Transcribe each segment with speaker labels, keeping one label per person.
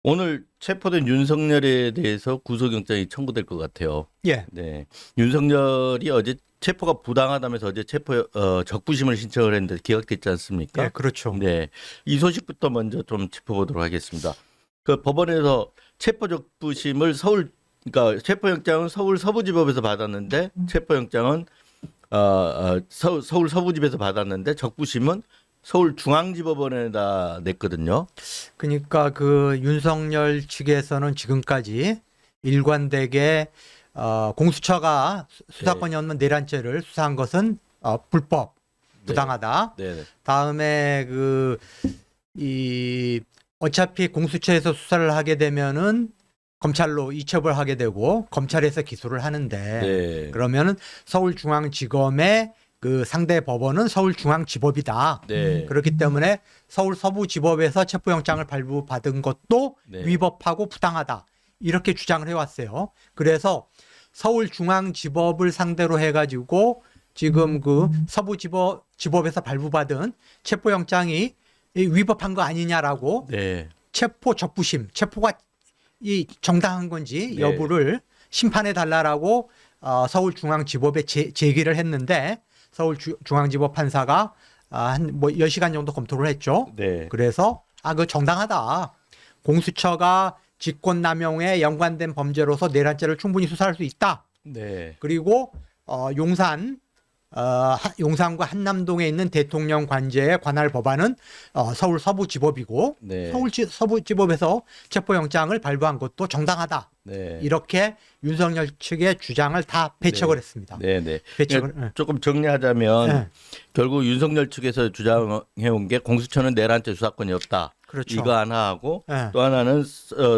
Speaker 1: 오늘 체포된 윤석열에 대해서 구속영장이 청구될 것 같아요.
Speaker 2: 예.
Speaker 1: 네, 윤석열이 어제 체포가 부당하다면서 어제 적부심을 신청을 했는데 기각됐지 않습니까?
Speaker 2: 예, 그렇죠.
Speaker 1: 네, 이 소식부터 먼저 좀 짚어보도록 하겠습니다. 그 법원에서 체포 적부심을 그러니까 체포영장은 서울 서부지법에서 받았는데 체포영장은 서울 서부지법에서 받았는데 적부심은 서울중앙지법원에다 냈거든요.
Speaker 2: 그러니까 그 윤석열 측에서는 지금까지 일관되게 공수처가 수사권이 없는 내란죄를 수사한 것은 불법, 부당하다.
Speaker 1: 네.
Speaker 2: 다음에 어차피 공수처에서 수사를 하게 되면은 검찰로 이첩을 하게 되고 검찰에서 기소를 하는데
Speaker 1: 네.
Speaker 2: 그러면은 서울중앙지검의 그 상대 법원은 서울중앙지법이다.
Speaker 1: 네.
Speaker 2: 그렇기 때문에 서울 서부지법에서 체포영장을 발부받은 것도
Speaker 1: 네.
Speaker 2: 위법하고 부당하다. 이렇게 주장을 해왔어요. 그래서 서울중앙지법을 상대로 해가지고 지금 그 서부지법에서 발부받은 체포영장이 위법한 거 아니냐라고
Speaker 1: 네.
Speaker 2: 체포 적부심, 체포가 이 정당한 건지
Speaker 1: 네.
Speaker 2: 여부를 심판해 달라라고 서울중앙지법에 제기를 했는데 서울중앙지법 판사가 한 10시간 정도 검토를 했죠.
Speaker 1: 네.
Speaker 2: 그래서 그거 정당하다. 공수처가 직권남용에 연관된 범죄로서 내란죄를 충분히 수사할 수 있다.
Speaker 1: 네.
Speaker 2: 그리고 용산과 한남동에 있는 대통령 관저에 관할 법안은 서울 서부지법이고
Speaker 1: 네.
Speaker 2: 서울 서부지법에서 체포영장을 발부한 것도 정당하다.
Speaker 1: 네.
Speaker 2: 이렇게 윤석열 측의 주장을 다 배척을 했습니다.
Speaker 1: 네.
Speaker 2: 배척을.
Speaker 1: 조금 정리하자면
Speaker 2: 네.
Speaker 1: 결국 윤석열 측에서 주장해온 게 공수처는 내란죄 수사권이 없다.
Speaker 2: 그렇죠.
Speaker 1: 이거 하나 하고
Speaker 2: 네.
Speaker 1: 또 하나는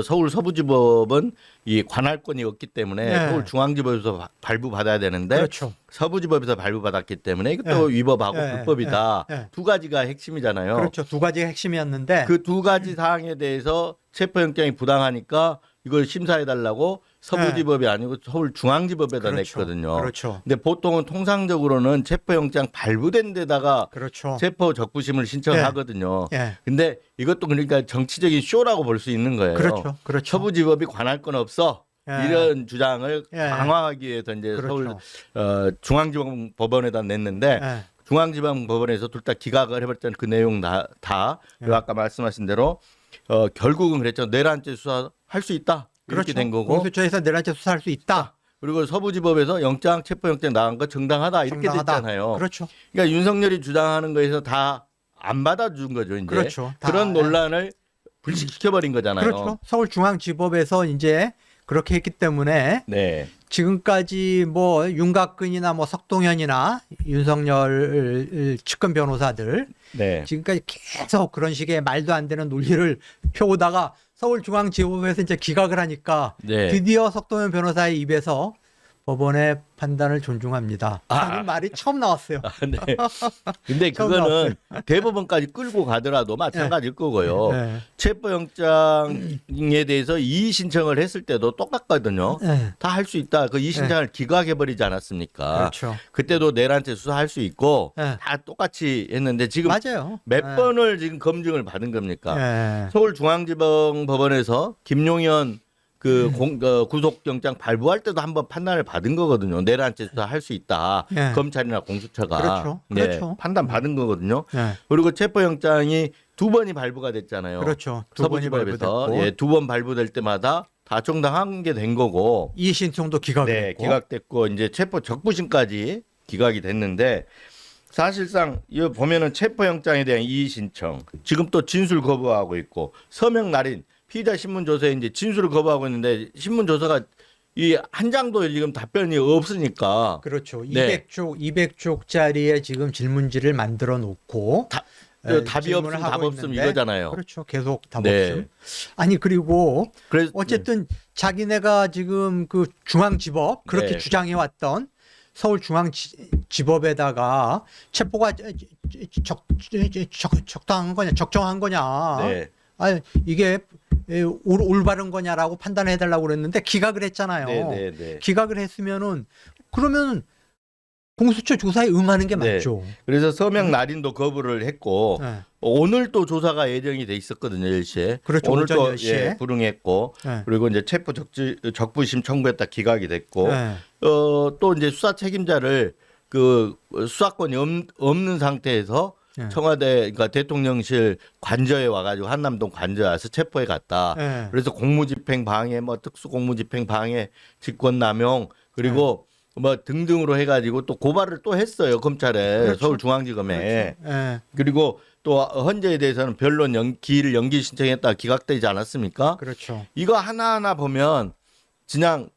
Speaker 1: 서울 서부지법은 이 관할권이 없기 때문에
Speaker 2: 네.
Speaker 1: 서울중앙지법에서 발부받아야 되는데
Speaker 2: 그렇죠.
Speaker 1: 서부지법에서 발부받았기 때문에 이것도
Speaker 2: 네.
Speaker 1: 위법하고
Speaker 2: 네.
Speaker 1: 불법이다.
Speaker 2: 네.
Speaker 1: 두 가지가 핵심이잖아요.
Speaker 2: 그렇죠. 두 가지가 핵심이었는데
Speaker 1: 그 두 가지 사항에 대해서 체포영장이 부당하니까 이걸 심사해달라고 서부지법이 아니고 서울중앙지법에다
Speaker 2: 그렇죠.
Speaker 1: 냈거든요.
Speaker 2: 그렇죠.
Speaker 1: 근데 보통은 통상적으로는 체포영장 발부된 데다가
Speaker 2: 그렇죠.
Speaker 1: 체포 적부심을 신청하거든요.
Speaker 2: 예.
Speaker 1: 근데 이것도 그러니까 정치적인 쇼라고 볼 수 있는 거예요.
Speaker 2: 그렇죠. 그렇죠.
Speaker 1: 서부지법이 관할권 없어.
Speaker 2: 예.
Speaker 1: 이런 주장을
Speaker 2: 예.
Speaker 1: 강화하기 위해서 이제
Speaker 2: 그렇죠.
Speaker 1: 서울 중앙지방법원에다 냈는데
Speaker 2: 예.
Speaker 1: 중앙지방법원에서 둘 다 기각을 해버렸잖아요. 그 내용 다.
Speaker 2: 예.
Speaker 1: 그리고 아까 말씀하신 대로 결국은 그랬죠. 내란죄 수사할 수 있다. 이렇게
Speaker 2: 그렇죠.
Speaker 1: 된 거고.
Speaker 2: 공수처에서 내란죄 수사할 수 있다.
Speaker 1: 그리고 서부지법에서 체포영장 나간 거 정당하다 이렇게
Speaker 2: 정당하다.
Speaker 1: 됐잖아요.
Speaker 2: 그렇죠.
Speaker 1: 그러니까 윤석열이 주장하는 거에서 다 안 받아준 거죠. 이제
Speaker 2: 그렇죠. 다,
Speaker 1: 그런 논란을 불식시켜버린 거잖아요.
Speaker 2: 그렇죠. 서울중앙지법에서 이제 그렇게 했기 때문에
Speaker 1: 네.
Speaker 2: 지금까지 뭐 윤곽근이나 뭐 석동현이나 윤석열 측근 변호사들
Speaker 1: 네.
Speaker 2: 지금까지 계속 그런 식의 말도 안 되는 논리를 펴오다가 서울중앙지법에서 이제 기각을 하니까
Speaker 1: 네.
Speaker 2: 드디어 석동현 변호사의 입에서 법원의 판단을 존중합니다. 하는 말이 처음 나왔어요.
Speaker 1: 네. 근데
Speaker 2: 처음
Speaker 1: 그거는 대법원까지 끌고 가더라도 마찬가지일 거고요.
Speaker 2: 네.
Speaker 1: 체포영장에 대해서 이의 신청을 했을 때도 똑같거든요.
Speaker 2: 네.
Speaker 1: 다 할 수 있다. 그 이의 신청을 기각해버리지 않았습니까?
Speaker 2: 그렇죠.
Speaker 1: 그때도 내란죄 수사할 수 있고
Speaker 2: 네.
Speaker 1: 다 똑같이 했는데 지금
Speaker 2: 맞아요.
Speaker 1: 몇
Speaker 2: 네.
Speaker 1: 번을 지금 검증을 받은 겁니까?
Speaker 2: 네.
Speaker 1: 서울중앙지방법원에서 김용현 구속영장 발부할 때도 한번 판단을 받은 거거든요. 내란죄 수사할 수 있다.
Speaker 2: 네.
Speaker 1: 검찰이나 공수처가
Speaker 2: 그렇죠.
Speaker 1: 네,
Speaker 2: 그렇죠.
Speaker 1: 판단 받은 거거든요.
Speaker 2: 네.
Speaker 1: 그리고 체포영장이 두 번이 발부가 됐잖아요.
Speaker 2: 그렇죠. 두 번이
Speaker 1: 서부지법에서
Speaker 2: 발부됐고.
Speaker 1: 두 번 발부될 때마다 다 정당한 게 된 거고.
Speaker 2: 이의 신청도 기각이
Speaker 1: 네,
Speaker 2: 됐고.
Speaker 1: 기각됐고 이제 체포 적부심까지 기각이 됐는데 사실상 이거 보면은 체포영장에 대한 이의 신청 지금 또 진술 거부하고 있고 서명 날인 피의자 신문 조서에 이제 진술을 거부하고 있는데 신문 조서가 이 한 장도 지금 답변이 없으니까
Speaker 2: 그렇죠.
Speaker 1: 네.
Speaker 2: 200쪽짜리의 지금 질문지를 만들어 놓고
Speaker 1: 답이 없음 답 없음 이거잖아요.
Speaker 2: 그렇죠. 계속 답
Speaker 1: 네.
Speaker 2: 없음. 아니 그리고
Speaker 1: 그래서
Speaker 2: 어쨌든 자기네가 지금 그 중앙지법 그렇게
Speaker 1: 네.
Speaker 2: 주장해 왔던 서울중앙지법에다가 체포가 적당한 거냐, 적정한 거냐.
Speaker 1: 네.
Speaker 2: 아니 이게 올바른 거냐라고 판단해 달라고 그랬는데 기각을 했잖아요.
Speaker 1: 네.
Speaker 2: 기각을 했으면은 그러면 공수처 조사에 응하는 게
Speaker 1: 네.
Speaker 2: 맞죠.
Speaker 1: 그래서 서명 날인도 거부를 했고
Speaker 2: 네.
Speaker 1: 오늘 또 조사가 예정이 돼 있었거든요. 10시에.
Speaker 2: 그렇죠.
Speaker 1: 오늘
Speaker 2: 오전
Speaker 1: 또
Speaker 2: 10시에.
Speaker 1: 예, 불응했고
Speaker 2: 네.
Speaker 1: 그리고 이제 체포 적부심 청구했다 기각이 됐고
Speaker 2: 네.
Speaker 1: 또 이제 수사 책임자를 그 수사권이 없는 상태에서
Speaker 2: 네.
Speaker 1: 청와대 그러니까 대통령실 관저에 와가지고 한남동 관저에 와서 체포해 갔다.
Speaker 2: 네.
Speaker 1: 그래서 공무집행 방해, 뭐 특수 공무집행 방해, 직권남용 그리고 뭐 등등으로 해가지고 또 고발을 또 했어요 검찰에
Speaker 2: 그렇죠.
Speaker 1: 서울중앙지검에.
Speaker 2: 네.
Speaker 1: 그리고 또 헌재에 대해서는 변론 기일 연기 신청했다 기각되지 않았습니까?
Speaker 2: 그렇죠.
Speaker 1: 이거 하나하나 보면 그냥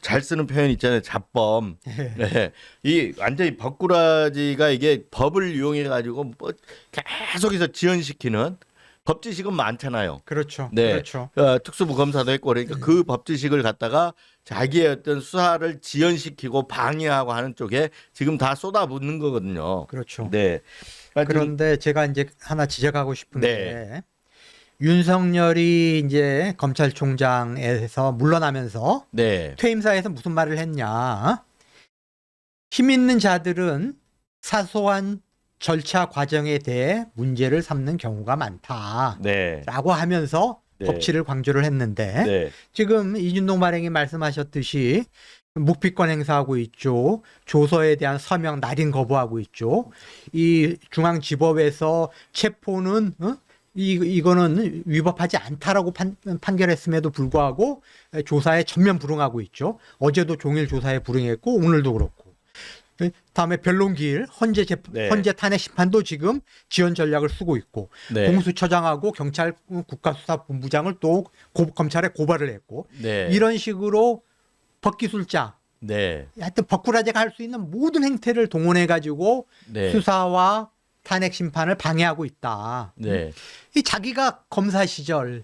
Speaker 1: 잘 쓰는 표현 있잖아요. 잡범. 네. 이 완전히 법꾸라지가 이게 법을 이용해 가지고 뭐 계속해서 지연시키는 법지식은 많잖아요.
Speaker 2: 그렇죠.
Speaker 1: 네.
Speaker 2: 그렇죠.
Speaker 1: 특수부 검사도 했고 그러니까 그 법지식을 갖다가 자기의 어떤 수사를 지연시키고 방해하고 하는 쪽에 지금 다 쏟아붓는 거거든요.
Speaker 2: 그렇죠.
Speaker 1: 네.
Speaker 2: 그런데 제가 이제 하나 지적하고 싶은
Speaker 1: 네.
Speaker 2: 게 윤석열이 이제 검찰총장에서 물러나면서
Speaker 1: 네.
Speaker 2: 퇴임사에서 무슨 말을 했냐? 힘 있는 자들은 사소한 절차 과정에 대해 문제를 삼는 경우가 많다라고
Speaker 1: 네.
Speaker 2: 하면서
Speaker 1: 네.
Speaker 2: 법치를 강조를 했는데
Speaker 1: 네.
Speaker 2: 지금 이준동 발행이 말씀하셨듯이 묵비권 행사하고 있죠. 조서에 대한 서명 날인 거부하고 있죠. 이 중앙지법에서 체포는 이거는 위법하지 않다라고 판결했음에도 불구하고 조사에 전면 불응하고 있죠. 어제도 종일 조사에 불응했고 오늘도 그렇고. 다음에 변론기일
Speaker 1: 네.
Speaker 2: 헌재 탄핵 심판도 지금 지연 전략을 쓰고 있고
Speaker 1: 네.
Speaker 2: 공수처장하고 경찰 국가수사본부장을 또 검찰에 고발을 했고
Speaker 1: 네.
Speaker 2: 이런 식으로 법기술자
Speaker 1: 네.
Speaker 2: 하여튼 법꾸라지가 할 수 있는 모든 행태를 동원해 가지고
Speaker 1: 네.
Speaker 2: 수사와 탄핵 심판을 방해하고 있다.
Speaker 1: 네.
Speaker 2: 이 자기가 검사 시절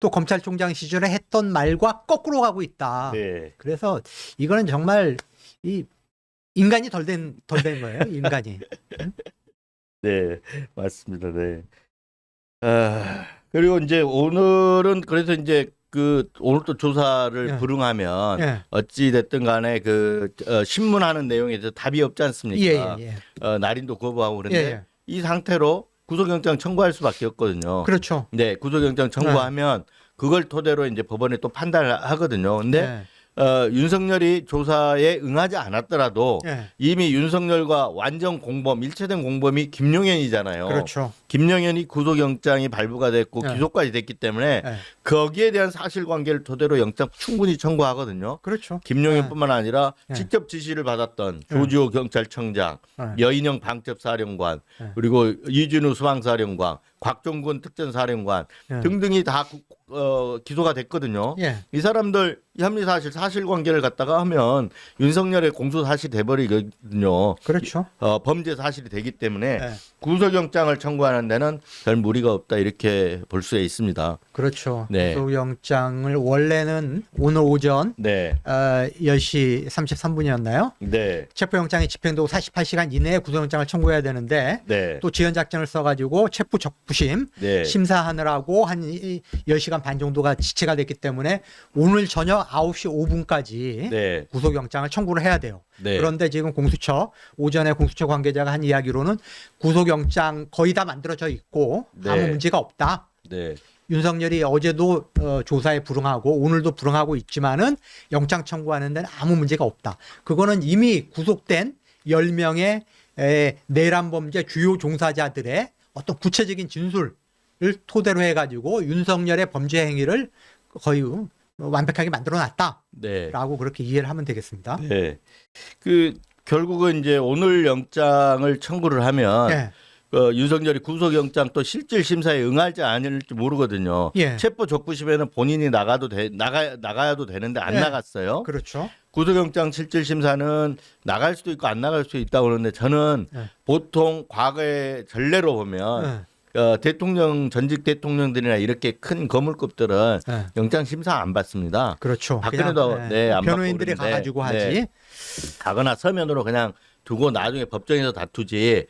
Speaker 2: 또 검찰총장 시절에 했던 말과 거꾸로 가고 있다.
Speaker 1: 네.
Speaker 2: 그래서 이거는 정말 이 인간이 덜 된 거예요. 인간이.
Speaker 1: 네. 맞습니다. 네. 그리고 이제 오늘은 그래서 이제 오늘 또 조사를
Speaker 2: 예.
Speaker 1: 불응하면
Speaker 2: 예.
Speaker 1: 어찌 됐든 간에 신문하는 내용에 대해서 답이 없지 않습니까?
Speaker 2: 예, 예.
Speaker 1: 날인도 거부하고 그런데
Speaker 2: 예, 예.
Speaker 1: 이 상태로 구속영장 청구할 수밖에 없거든요.
Speaker 2: 그렇죠.
Speaker 1: 네, 구속영장 청구하면 그걸 토대로 이제 법원에 또 판단을 하거든요. 근데
Speaker 2: 예.
Speaker 1: 윤석열이 조사에 응하지 않았더라도
Speaker 2: 예.
Speaker 1: 이미 윤석열과 완전 공범, 일체된 공범이 김용현이잖아요.
Speaker 2: 그렇죠.
Speaker 1: 김용현이 구속영장이 발부가 됐고
Speaker 2: 예.
Speaker 1: 기소까지 됐기 때문에
Speaker 2: 예.
Speaker 1: 거기에 대한 사실관계를 토대로 영장 충분히 청구하거든요.
Speaker 2: 그렇죠.
Speaker 1: 김용현뿐만 아니라
Speaker 2: 예.
Speaker 1: 직접 지시를 받았던 조지호 경찰청장,
Speaker 2: 예.
Speaker 1: 여인영 방첩사령관,
Speaker 2: 예.
Speaker 1: 그리고 이준우 수방사령관, 곽종군 특전사령관
Speaker 2: 예.
Speaker 1: 등등이 다 기소가 됐거든요.
Speaker 2: 예.
Speaker 1: 이 사람들 혐의 사실관계를 갖다가 하면 윤석열의 공소 사실이 돼버리거든요.
Speaker 2: 그렇죠.
Speaker 1: 범죄 사실이 되기 때문에
Speaker 2: 예.
Speaker 1: 구속영장을 청구하는 데는 별 무리가 없다 이렇게 볼 수 있습니다.
Speaker 2: 그렇죠.
Speaker 1: 네.
Speaker 2: 구속영장을 원래는 오늘 오전
Speaker 1: 네,
Speaker 2: 10시 33분이었나요?
Speaker 1: 네,
Speaker 2: 체포영장이 집행되고 48시간 이내에 구속영장을 청구해야 되는데
Speaker 1: 네,
Speaker 2: 또 지연작전을 써가지고 체포 적부심
Speaker 1: 네,
Speaker 2: 심사하느라고 한 10시간 반 정도가 지체가 됐기 때문에 오늘 저녁 9시 5분까지
Speaker 1: 네,
Speaker 2: 구속영장을 청구를 해야 돼요.
Speaker 1: 네.
Speaker 2: 그런데 지금 오전에 공수처 관계자가 한 이야기로는 구속영장 거의 다 만들어져 있고 아무
Speaker 1: 네.
Speaker 2: 문제가 없다.
Speaker 1: 네,
Speaker 2: 윤석열이 어제도 조사에 불응하고 오늘도 불응하고 있지만은 영장 청구하는 데는 아무 문제가 없다. 그거는 이미 구속된 10명의 내란 범죄 주요 종사자들의 어떤 구체적인 진술을 토대로 해가지고 윤석열의 범죄 행위를 거의 완벽하게 만들어 놨다라고
Speaker 1: 네.
Speaker 2: 그렇게 이해를 하면 되겠습니다.
Speaker 1: 네. 결국은 이제 오늘 영장을 청구를 하면
Speaker 2: 예.
Speaker 1: 윤석열이 구속영장 또 실질 심사에 응할지 아닐지 모르거든요.
Speaker 2: 예.
Speaker 1: 체포 적부심에는 본인이 나가야도 되는데 안
Speaker 2: 예.
Speaker 1: 나갔어요.
Speaker 2: 그렇죠.
Speaker 1: 구속영장 실질 심사는 나갈 수도 있고 안 나갈 수도 있다고 그러는데 저는
Speaker 2: 예.
Speaker 1: 보통 과거의 전례로 보면 전직 대통령들이나 이렇게 큰 거물급들은
Speaker 2: 예.
Speaker 1: 영장 심사 안 받습니다.
Speaker 2: 그렇죠.
Speaker 1: 박근혜도
Speaker 2: 그냥,
Speaker 1: 안 받고
Speaker 2: 변호인들이
Speaker 1: 그러는데,
Speaker 2: 가가지고 하지.
Speaker 1: 가거나 서면으로 그냥 두고 나중에 법정에서 다투지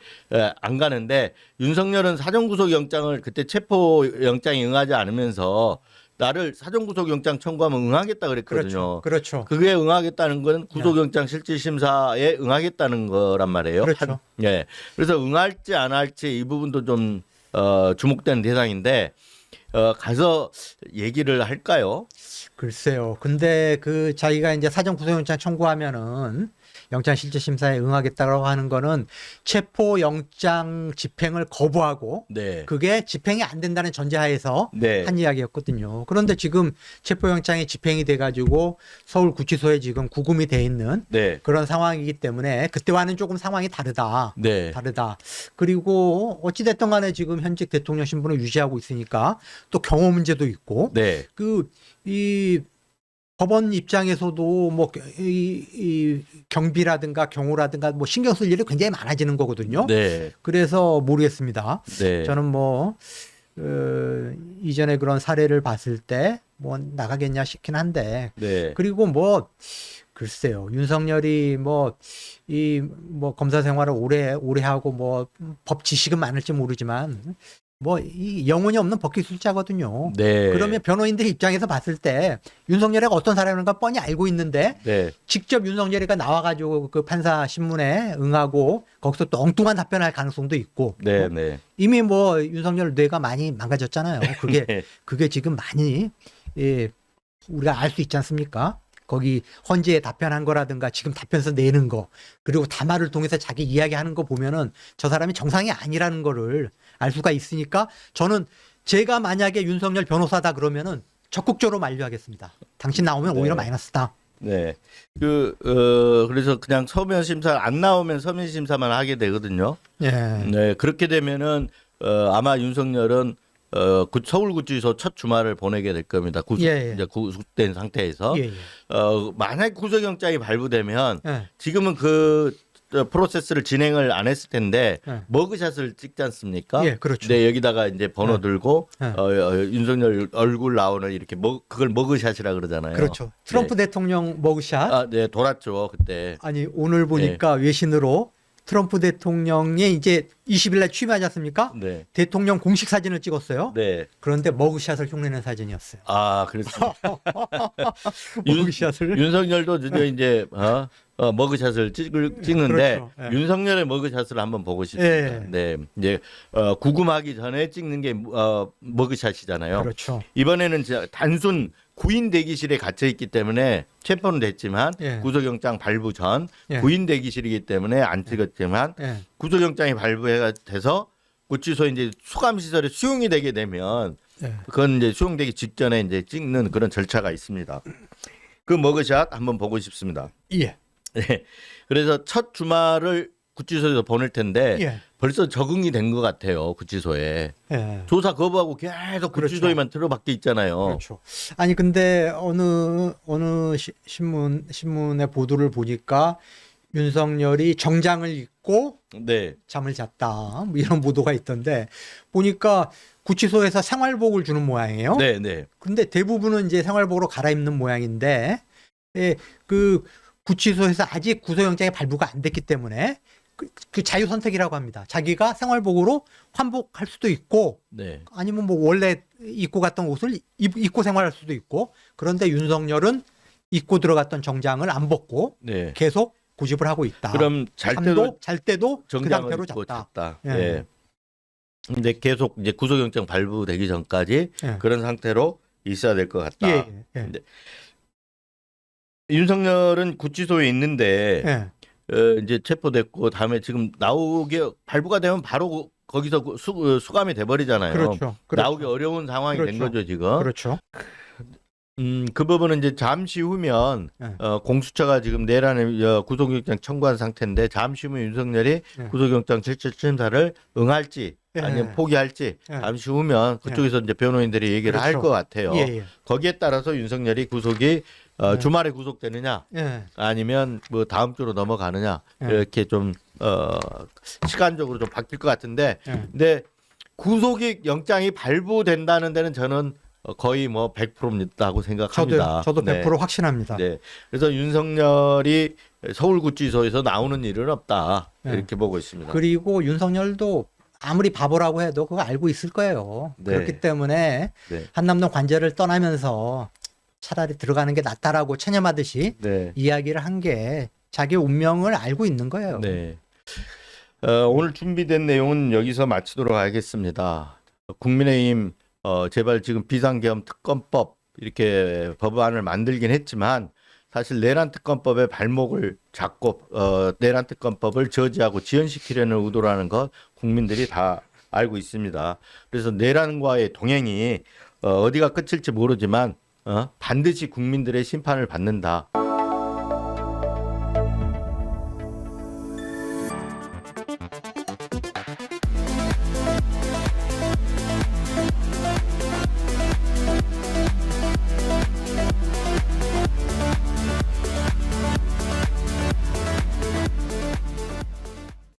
Speaker 1: 안 가는데 윤석열은 사전구속영장을 그때 체포영장에 응하지 않으면서 나를 사전구속영장 청구하면 응하겠다 그랬거든요.
Speaker 2: 그렇죠.
Speaker 1: 그게 응하겠다는 건 구속영장 실질심사에 응하겠다는 거란 말이에요.
Speaker 2: 그렇죠.
Speaker 1: 예. 그래서 응할지 안 할지 이 부분도 좀 주목되는 대상인데 가서 얘기를 할까요?
Speaker 2: 글쎄요. 근데 그 자기가 이제 사전 구속영장 청구하면은 영장 실질 심사에 응하겠다고 하는 거는 체포 영장 집행을 거부하고
Speaker 1: 네.
Speaker 2: 그게 집행이 안 된다는 전제하에서
Speaker 1: 네.
Speaker 2: 한 이야기였거든요. 그런데 지금 체포 영장이 집행이 돼 가지고 서울 구치소에 지금 구금이 돼 있는
Speaker 1: 네.
Speaker 2: 그런 상황이기 때문에 그때와는 조금 상황이 다르다.
Speaker 1: 네.
Speaker 2: 다르다. 그리고 어찌 됐든 간에 지금 현직 대통령 신분을 유지하고 있으니까 또 경호 문제도 있고
Speaker 1: 네.
Speaker 2: 이 법원 입장에서도 뭐 이 경비라든가 경호라든가 뭐 신경 쓸 일이 굉장히 많아지는 거거든요.
Speaker 1: 네.
Speaker 2: 그래서 모르겠습니다.
Speaker 1: 네.
Speaker 2: 저는 뭐 이전에 그런 사례를 봤을 때 뭐 나가겠냐 싶긴 한데
Speaker 1: 네.
Speaker 2: 그리고 뭐 글쎄요 윤석열이 뭐 검사 생활을 오래 하고 뭐 법 지식은 많을지 모르지만 뭐 이 영혼이 없는 법기술자거든요.
Speaker 1: 네.
Speaker 2: 그러면 변호인들 입장에서 봤을 때 윤석열이가 어떤 사람인가 뻔히 알고 있는데
Speaker 1: 네.
Speaker 2: 직접 윤석열이가 나와가지고 그 판사 신문에 응하고 거기서 또 엉뚱한 답변할 가능성도 있고
Speaker 1: 네. 네.
Speaker 2: 이미 뭐 윤석열 뇌가 많이 망가졌잖아요. 그게 지금 많이 우리가 알 수 있지 않습니까? 거기 헌재에 답변한 거라든가 지금 답변서 내는 거 그리고 담화를 통해서 자기 이야기하는 거 보면은 저 사람이 정상이 아니라는 거를 알 수가 있으니까 저는 제가 만약에 윤석열 변호사다 그러면은 적극적으로 만류하겠습니다. 당신 나오면 오히려 마이너스다.
Speaker 1: 네. 그래서 그냥 서면 심사 안 나오면 서면 심사만 하게 되거든요.
Speaker 2: 예.
Speaker 1: 네. 그렇게 되면은 아마 윤석열은 서울구치소 첫 주말을 보내게 될 겁니다. 이제 구속된 상태에서 만약 구속영장이 발부되면 지금은 그 프로세스를 진행을 안 했을 텐데 머그샷을 찍지 않습니까?
Speaker 2: 예, 그렇죠.
Speaker 1: 네, 여기다가 이제 번호 들고 윤석열 얼굴 나오는 이렇게 그걸 머그샷이라 그러잖아요.
Speaker 2: 그렇죠. 트럼프 대통령 머그샷.
Speaker 1: 네, 돌았죠 그때.
Speaker 2: 아니 오늘 보니까 외신으로 트럼프 대통령이 이제 20일 날 취임하지 않습니까?
Speaker 1: 네.
Speaker 2: 대통령 공식 사진을 찍었어요.
Speaker 1: 네.
Speaker 2: 그런데 머그샷을 흉내낸 사진이었어요.
Speaker 1: 아, 그렇습니다.
Speaker 2: 머그샷을.
Speaker 1: 윤석열도 이제 머그샷을 찍는데
Speaker 2: 그렇죠. 예.
Speaker 1: 윤석열의 머그샷을 한번 보고 싶습니다. 네, 이제 구금하기 전에 찍는 게 머그샷이잖아요.
Speaker 2: 그렇죠.
Speaker 1: 이번에는 진짜 단순 구인 대기실에 갇혀 있기 때문에 체포는 됐지만 구속영장 발부 전 구인 대기실이기 때문에 안 찍었지만 구속영장이 발부가 돼서 구치소 이제 수감 시설에 수용이 되게 되면 그건 이제 수용되기 직전에 이제 찍는 그런 절차가 있습니다. 그 머그샷 한번 보고 싶습니다.
Speaker 2: 예.
Speaker 1: 네. 그래서 첫 주말을 구치소에서 보낼 텐데 벌써 적응이 된 것 같아요. 구치소에. 조사 거부하고 계속 구치소에만 들어박혀 있잖아요.
Speaker 2: 그렇죠. 아니 근데 어느 신문의 보도를 보니까 윤석열이 정장을 입고 잠을 잤다 뭐 이런 보도가 있던데 보니까 구치소에서 생활복을 주는 모양이에요.
Speaker 1: 네.
Speaker 2: 근데 대부분은 이제 생활복으로 갈아입는 모양인데 그 구치소에서 아직 구속영장이 발부가 안 됐기 때문에 그 자유 선택이라고 합니다. 자기가 생활복으로 환복할 수도 있고 아니면 뭐 원래 입고 갔던 옷을 입고 생활할 수도 있고 그런데 윤석열은 입고 들어갔던 정장을 안 벗고 계속 고집을 하고 있다.
Speaker 1: 그럼 잘 때도
Speaker 2: 그 상태로 잤다.
Speaker 1: 근데 계속 이제 구속영장 발부되기 전까지 그런 상태로 있어야 될 것 같다. 근데 윤석열은 구치소에 있는데 이제 체포됐고 다음에 지금 발부가 되면 바로 거기서 수감이 돼버리잖아요.
Speaker 2: 그렇죠.
Speaker 1: 나오기 어려운 상황이 된 거죠 지금.
Speaker 2: 그렇죠.
Speaker 1: 그 부분은 이제 잠시 후면 공수처가 지금 내란에 구속영장 청구한 상태인데 잠시 후면 윤석열이 구속영장 실질심사를 응할지 아니면 포기할지 잠시 후면 그쪽에서 이제 변호인들이 얘기를 할 것 같아요. 거기에 따라서 윤석열이 구속이 주말에 구속되느냐 아니면 뭐 다음 주로 넘어가느냐 이렇게 좀 시간적으로 좀 바뀔 것 같은데 근데 구속이 영장이 발부된다는 데는 저는 거의 뭐 100%라고 생각합니다.
Speaker 2: 저도 100% 확신합니다.
Speaker 1: 네. 그래서 윤석열이 서울구치소에서 나오는 일은 없다 이렇게 보고 있습니다.
Speaker 2: 그리고 윤석열도 아무리 바보라고 해도 그거 알고 있을 거예요.
Speaker 1: 네.
Speaker 2: 그렇기 때문에
Speaker 1: 네.
Speaker 2: 한남동 관제를 떠나면서 차라리 들어가는 게 낫다라고 체념하듯이
Speaker 1: 네.
Speaker 2: 이야기를 한 게 자기 운명을 알고 있는 거예요.
Speaker 1: 네. 오늘 준비된 내용은 여기서 마치도록 하겠습니다. 국민의힘 제발 지금 비상계엄 특검법 이렇게 법안을 만들긴 했지만 사실 내란 특검법의 발목을 잡고 내란 특검법을 저지하고 지연시키려는 의도라는 것 국민들이 다 알고 있습니다. 그래서 내란과의 동행이 어디가 끝일지 모르지만 반드시 국민들의 심판을 받는다.